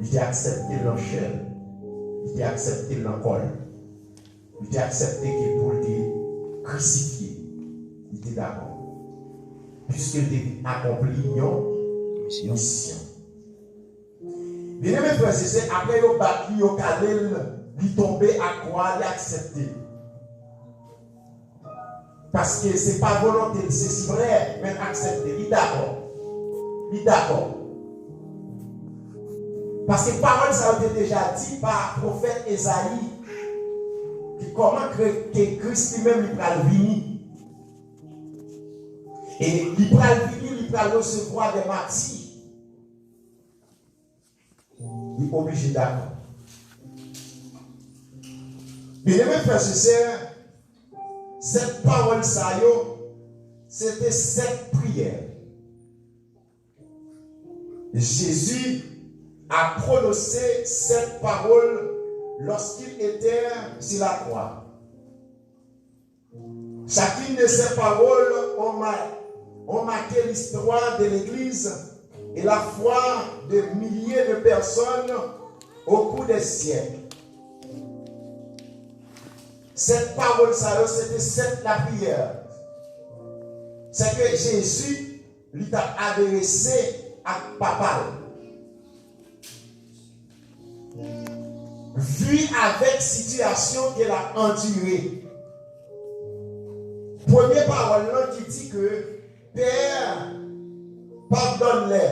Il a accepté l'enchère, il a accepté l'encol, il a accepté qu'il pour le crucifier. Il était d'accord. Puisqu'il a accompli une mission. Bien aimé frère, c'est après il a battu, il a calé, il est tombé à croix, il a accepté. Parce que ce n'est pas volonté, c'est vrai, mais accepter. Il est d'accord. Il est d'accord. Parce que parole, ça a été déjà dit par le prophète Esaïe, qui comment que Christ lui-même il va venir. Et il va venir, il va recevoir des martyrs. Il est obligé d'accord. Bien aimé frères et sœurs, cette parole, ça c'était cette prière. Jésus a prononcé cette parole lorsqu'il était sur la croix. Chacune de ces paroles ont marqué l'histoire de l'Église et la foi de milliers de personnes au cours des siècles. Cette parole, c'était la prière. C'est que Jésus lui a adressé à Papa. Vu avec situation qu'elle a endurée. Première parole là qui dit que Père, pardonne-les,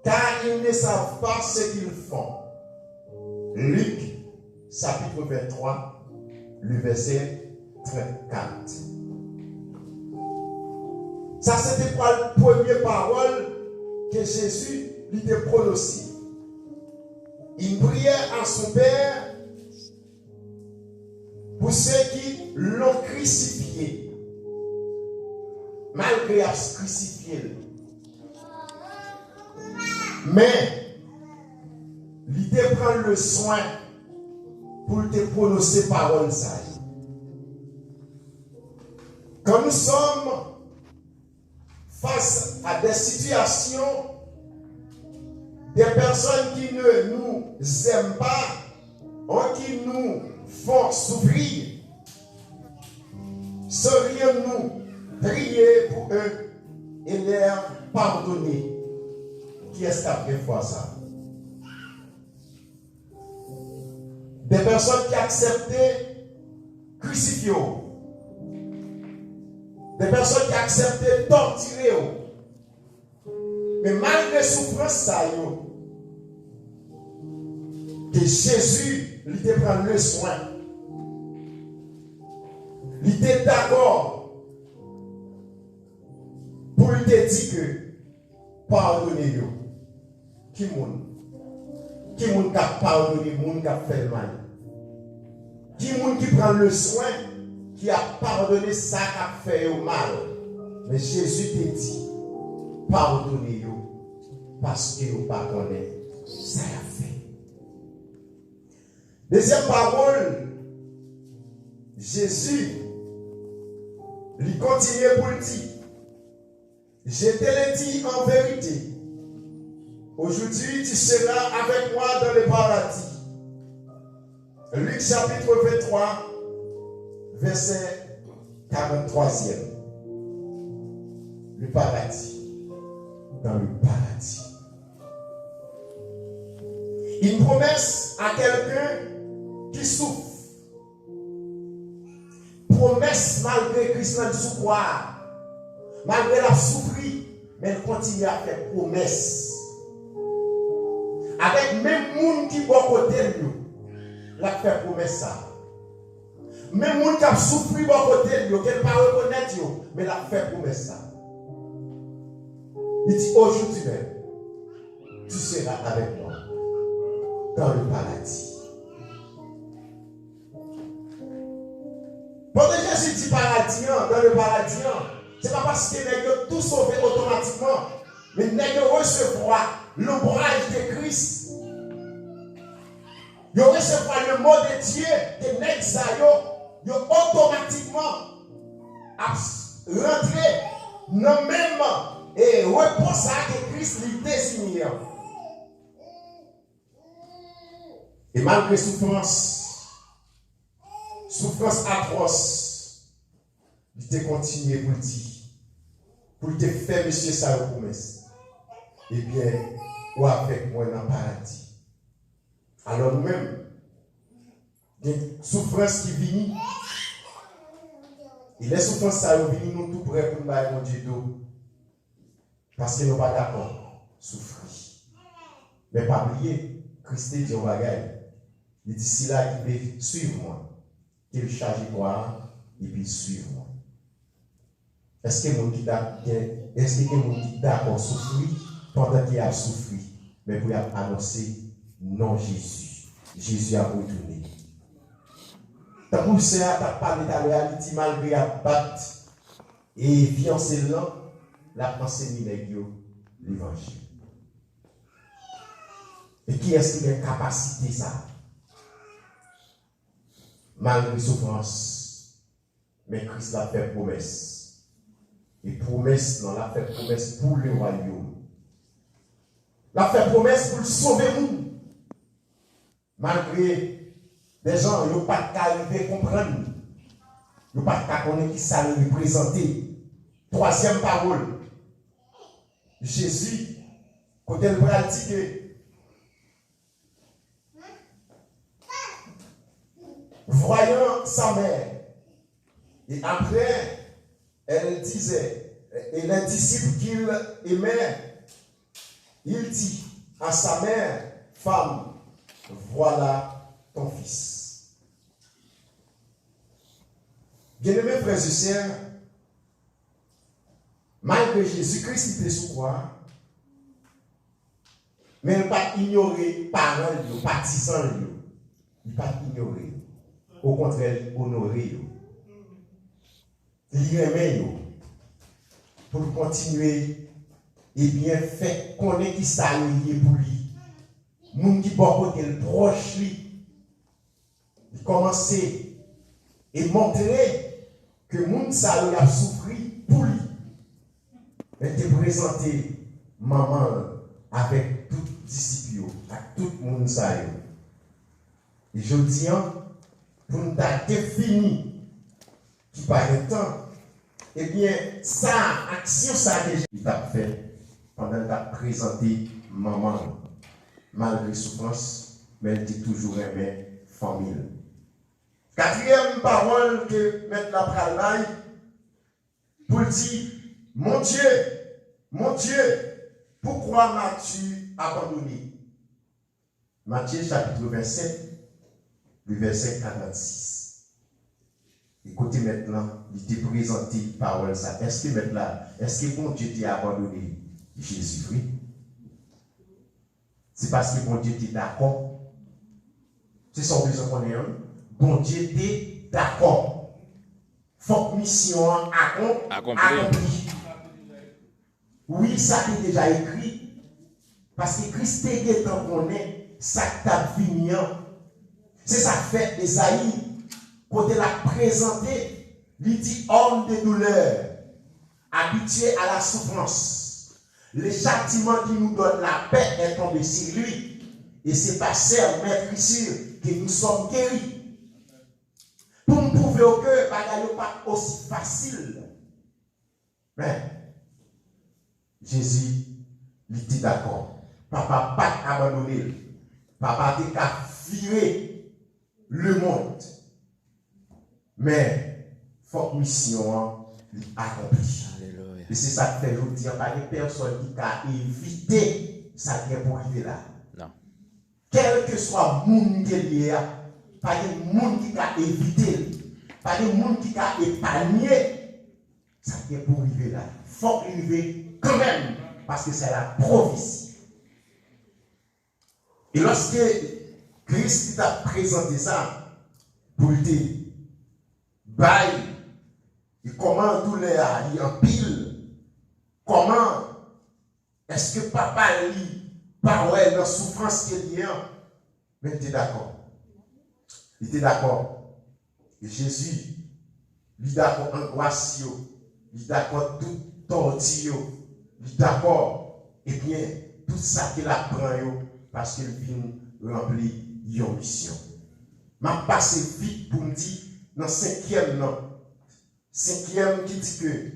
car ils ne savent pas ce qu'ils font. Luc, chapitre 23. Le verset 34. Ça, c'était pour la première parole que Jésus lui a prononcée. Il priait à son Père pour ceux qui l'ont crucifié, malgré avoir crucifié. Mais, il te prend le soin pour te prononcer parole ça. Quand nous sommes face à des situations, des personnes qui ne nous aiment pas, ou qui nous font souffrir, serions-nous prier pour eux et leur pardonner? Qui est-ce qui a fait fois ça? Des personnes qui acceptaient crucifier. Des personnes qui acceptaient torturer. Mais malgré souffrance, ça que Jésus lui te prend le soin. Il était d'accord pour lui te dire que pardonnez-nous. Qui moun qui a pardonné, moun qui a fait le mal. Qui moun qui prend le soin, qui a pardonné ça qui a fait au mal. Mais Jésus te dit, pardonnez-vous parce que vous pardonnez ça a fait. Deuxième parole, Jésus lui continue pour le dire. Je te le dis en vérité. Aujourd'hui, tu seras avec moi dans le paradis. Luc chapitre 23, verset 43e. Le paradis. Dans le paradis. Une promesse à quelqu'un qui souffre. Promesse malgré Christ n'a pas croire. Malgré la souffrir, mais elle continue à faire promesse. Avec même monde qui va côté de nous, la fait promesse ça. Même monde qui a souffert va côté de nous, qu'elle ne pas reconnaître, mais la fait promesse ça. Il dit aujourd'hui même, tu seras avec moi dans le paradis. Quand Jésus dit paradis, dans le paradis, ce n'est pas parce que les gens tout sauvé automatiquement, mais les gens recevoir l'ombrage de Christ. Ils recevoir le mot de Dieu, que les gens automatiquement rentré non même et repos ça que Christ lui désigne. Et malgré souffrance atroce, il te continué pour dire, pour te faire monsieur ça promesse. Eh bien, ou avec moi dans le paradis. Alors nous-mêmes, des souffrances qui viennent, et les souffrances ça viennent, nous tout prêts pour nous battre mon Dieu d'eau. Parce que nous ne sommes pas d'accord, souffrir. Mais pas oublier, Christ dit au bagage. Il dit si là qui peut suivre moi, qu'il charge quoi, et puis suivre moi. Est-ce que mon qui d'accord souffrir pendant qu'il a souffert, mais pour annoncer non Jésus. Jésus a retourné. Ta poussé à ta parlé de la réalité malgré à battre et fiancé là, la enseigné l'évangile. Et qui est-ce qui a capacité ça? Malgré souffrance, mais Christ a fait promesse. Et promesse, non, l'a fait promesse pour le royaume. L'a fait promesse pour le sauver nous. Malgré des gens, ils n'ont pas qu'à comprendre. Ils n'ont pas qu'à connaître qui ça le représenter. Troisième parole. Jésus, quand elle va dire voyant sa mère, et après, elle disait, et les disciples qu'il aimait, il dit à sa mère, femme, voilà ton fils. Bien-aimés frères et sœurs, malgré Jésus-Christ était sous croix, mais il n'a pas ignoré parents, partisans, il n'a pas ignoré. Au contraire, il honoré. Il aimait pour continuer et bien faire connaître qui ça lié pour lui. Moun qui bon côté proche lui. Il commençait et montrer que moun ça a souffert pour lui. Il te présenté maman avec tout disciple, avec tout le monde ça. Et je dis pour nous définir qui par le temps, eh bien, ça, action, ça que il t'a fait pendant qu'il t'a présenté maman, malgré souffrance, mais elle dit toujours aimé famille. Quatrième parole que mettre la pralaille pour dire, mon Dieu, pourquoi m'as-tu abandonné? Matthieu chapitre 27. Le verset 46. Écoutez maintenant, il t'est présenté parole ça. Est-ce que maintenant, est-ce que bon Dieu t'a abandonné Jésus? Oui. C'est parce que bon Dieu t'est d'accord. C'est son besoin qu'on est. Bon Dieu t'est d'accord. Faut que mission accomplie. Oui, ça est déjà écrit. Parce que Christ est temps qu'on est, ça t'a fini. C'est ça fait Esaïe, quand il a présenté, il dit homme de douleur, habitué à la souffrance. Le châtiment qui nous donne la paix est tombé sur lui. Et c'est par serre, maître ici, que nous sommes guéris. Pour nous prouver que bagaille n'est pas aussi facile. Mais Jésus, il dit d'accord. Papa pas abandonné. Papa dit qu'à virer le monde. Mais, faut que mission accomplie. Et c'est ça que fait je dis, pas de personne qui a évité ça qui est pour arriver là. Non. Quel que soit le monde qui est lié, pas de monde qui a évité, pas de monde qui a épargné ça qui est pour arriver là. Il faut arriver quand même, parce que c'est la prophétie. Et lorsque Christ t'a présenté ça pour te bailler, et comment tout les a en pile, comment est-ce que papa lit parole dans la souffrance qu'il y a, mais il était d'accord. Il était d'accord. Et Jésus, il est d'accord angoisse, il est d'accord tout tordi, d'accord, eh bien, tout ça qu'il apprend, parce qu'il vient remplir une mission. Je passe vite pour me dire, dans le cinquième, non. Cinquième qui dit que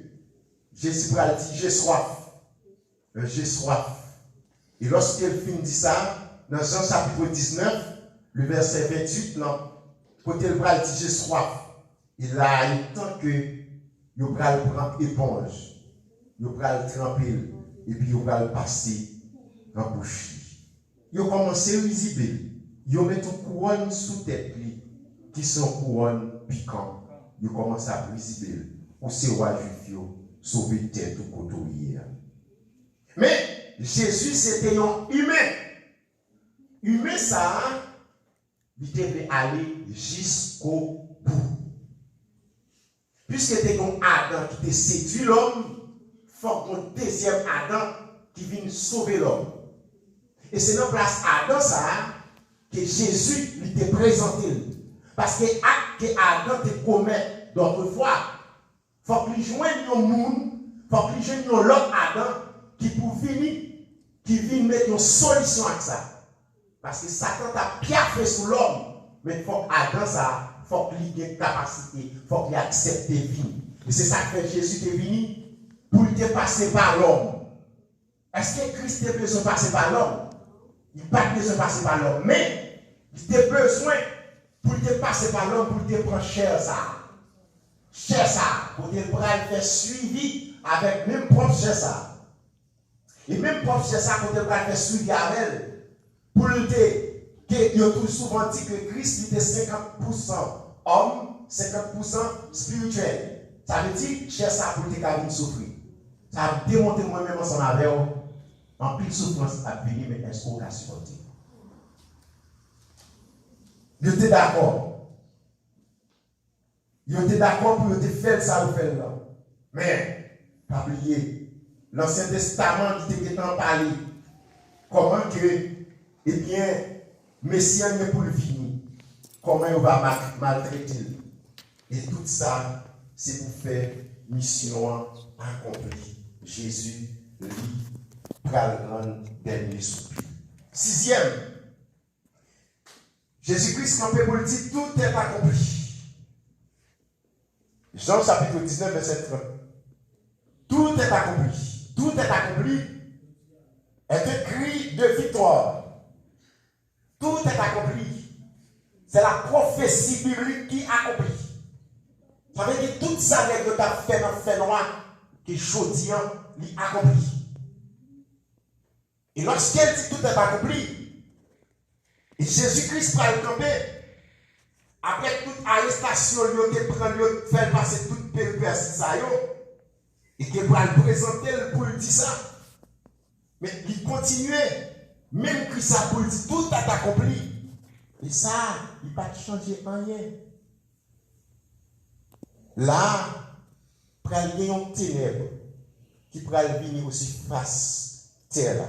Jésus a dit, j'ai soif. J'ai soif. Et lorsqu'il finit ça, dans Jean chapitre 19, le verset 28, non, quand il va dire, j'ai soif, il a eu temps que il va prendre éponge, il va tremper, et puis il va passer en bouche. Il a commencé à visible. Il met une couronne sous tête qui sont couronnes piquantes. Il commence à visible. Ou c'est roi juif, sauver tête ou côté. Mais Jésus, c'était un humain. Humain, ça, il devait aller jusqu'au bout. Puisque c'était un Adam qui te séduit l'homme, il faut qu'un deuxième Adam qui vienne sauver l'homme. Et c'est dans la place Adam, ça, que Jésus lui t'a présenté. Parce que l'acte que Adam te commet d'autrefois, il faut qu'il joigne un monde, il faut qu'il joigne l'autre Adam qui pour venir, qui vient mettre une solution à ça. Parce que Satan t'a piaffé sur l'homme, mais il faut qu'Adam, ça, il faut qu'il ait une capacité, il faut qu'il accepte tes vies. Et c'est ça que Jésus est venu pour te passer par l'homme. Est-ce que Christ a besoin de passer par l'homme? Il n'a pas besoin de passer par l'homme, mais il a besoin pour te passer par l'homme, pour te prendre cher ça. Cher ça, pour te faire suivi avec même propre cher ça. Et même propre cher ça, pour te faire suivi avec elle. Pour le que il a tout souvent dit que Christ était 50% homme, 50% spirituel. Ça veut dire cher ça pour te faire souffrir. Ça a démontré moi-même ensemble avec vous. En plus de souffrance à venir, mais est-ce qu'on a supporté? Ils étaient d'accord. Ils étaient d'accord pour faire ça ou faire là. Mais, pas oublier, l'Ancien Testament qui était en parlé, comment que, eh bien, Messie est pour le finir, comment il va maltraiter. Et tout ça, c'est pour faire mission accomplie. Jésus, lui, pour le rendre dernier soupir. Sixième, Jésus-Christ campé pour le dire, tout est accompli. Jean chapitre 19, verset 30. Tout est accompli. Tout est accompli est un cri de victoire. Tout est accompli. C'est la prophétie biblique qui accomplit. Ça veut dire tout ça que tu as fait dans le fait noir, qui est chaudiant, lui accompli. Et lorsqu'elle dit tout est accompli, et Jésus-Christ va le camper, après toute arrestation, il te prend, il fait passer toute péripétie, et qu'il va le présenter pour lui dire ça. Mais il continuait, même que ça pour lui dire tout est accompli. Et ça, il ne va pas changer rien. Là, il y a une ténèbre qui va venir aussi face terre.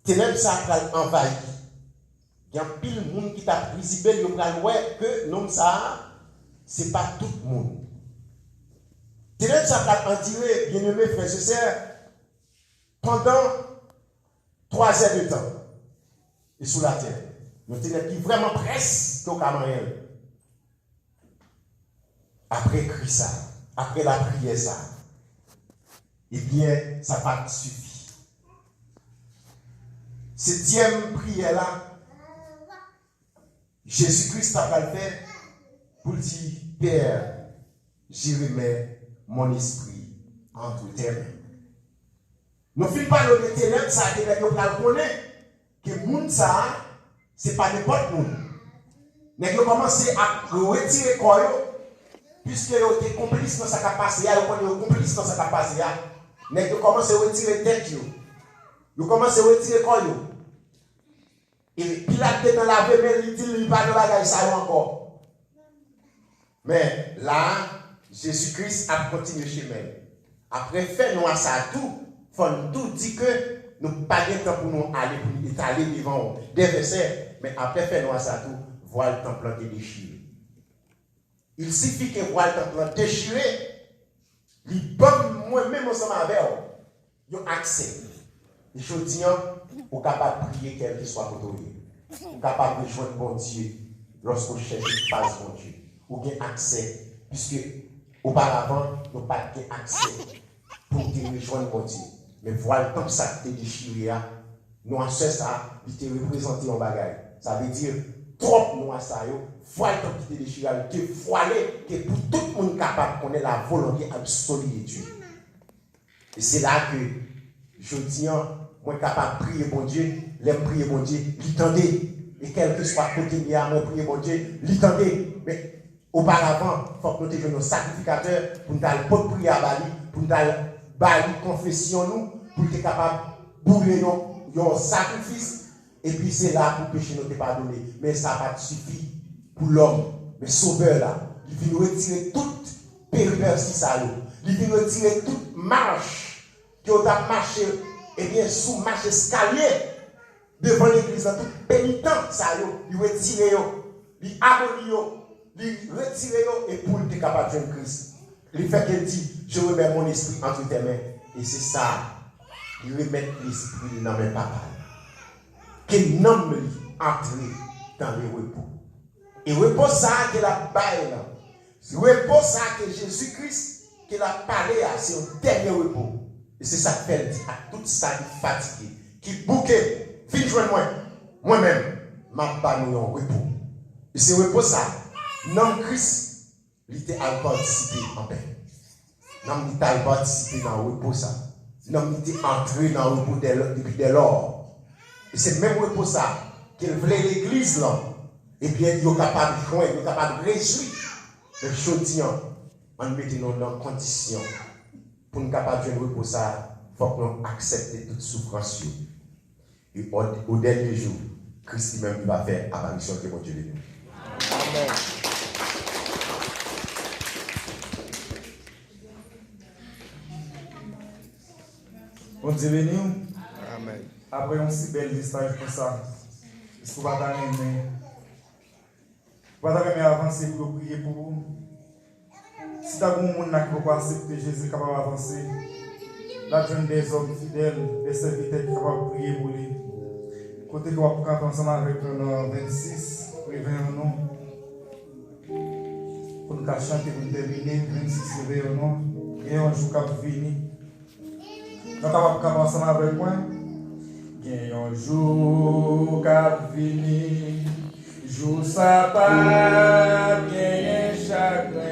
Ténèbre, ça va envahir. Il y a un pile de monde qui t'a visible, il va voir que non, ça, ce n'est pas tout le monde. Ténèbre, ça va en tirer, bien aimé frères et sœurs, pendant 3 heures de temps. Et sous la terre. Une ténèbre qui vraiment presse au Cameroun. Après cri ça, après la prière ça, eh bien, ça va suffire. Septième prière là, Jésus-Christ a le fait pour dire, Père, j'y remets mon esprit entre tes mains. Nous ne faisons pas le ténèbres, ça a été nous connaître que le monde, ça, ce n'est pas n'importe monde. Nous avons commencé à retirer le corps. Puisque vous êtes complice dans sa capacité, vous êtes complice dans sa capacité, vous commencez à retirer tête, vous commencez à retirer corps. Et Pilate est dans la vie, mais il dit qu'il ne va pas de ça encore. Mais là, Jésus-Christ a continué chez nous. Après, fait-nous à ça tout, il faut nous dire que nous n'avons pas de temps pour nous aller, pour étaler devant des versets. Mais après, fait-nous à ça tout, voir le temple qui est déchiré. Il suffit que voir le temple déchiré, Les bonnes, moi-même, ensemble avec eux, ils ont accès. Et je dis, vous êtes capable de prier quel qu'il soit votre Dieu. Vous êtes capable de joindre bon Dieu lorsque vous cherchez une face bon Dieu. Vous avez accès, puisque auparavant, nous n'avons pas accès pour te rejoindre bon Dieu. Mais voilà, comme ça qui te déchiré, nous avons ça, il te représenté en bagaille. Ça veut dire, trop nous avons ça, voilà comme qui te déchiré, que voilà que pour tout le monde capable, qu'on ait la volonté absolue de Dieu. Et c'est là que je dis, moi capable de prier mon Dieu, l'aime prier mon Dieu, l'attendez. Et quel que soit le côté, moi prier mon Dieu, l'attendez. Mais auparavant, il faut que nous ayons nos sacrificateurs pour nous aller prier à Bali, pour nous aller Bali confession nous, pour être capable de brûler nos sacrifices. Et puis c'est là pour pécher nous pardonner. Mais ça n'a pas suffi pour l'homme. Mais sauveur là, il vient retirer toute perversité. Il vient retirer toute marche qui a marché, et bien sous marche escalier devant l'église, dans toute pénitence, il retire, il abolit, il retire et pour être capable de joindre Christ. Il fait qu'il dit, je remets mon esprit entre tes mains. Et c'est ça, il remet l'esprit dans mes papas. Qu'il nomme entrer dans le repos. Et repos ça qu'il a baillé là. Repos ça que Jésus-Christ qu'il a parlé, c'est un dernier repos. Et c'est ça qu'elle dit à tout ça qui est fatigué, qui bouquet, fin joindre moi-même, ma pas nous en repos. Et c'est repos ça. Non Christ, il était à participer en paix. Non, il était à participer dans le repos ça. Non, il était entré dans le repos depuis dès lors. Et c'est même repos ça qu'il voulait l'église là. Et bien, il est capable de joindre, il est capable de réjouir. Mais je dis, on met nous dans condition. Pour nous capables de jouer pour ça, il faut que nous acceptions toute souffrance. Et au dernier jour, Christ lui-même va faire apparition que mon Dieu de nous. Amen. Bon Dieu béni. Amen. Après un si bel message pour ça, est-ce qu'on va avancer pour prier pour vous? Si tu as un monde qui peut accepter Jésus, capable d'avancer, la jeune des hommes fidèles, des serviteurs qui sont capables de prier pour lui. Côté que vous pouvez prendre ensemble avec le 26, réveillons nous. Pour nous chanter, pour nous terminer, 26, réveillons nous. Et un jour qui va venir. Nous sommes capables de prendre ensemble avec moi. Et un jour qui va venir, jour ça pas, bien chacun.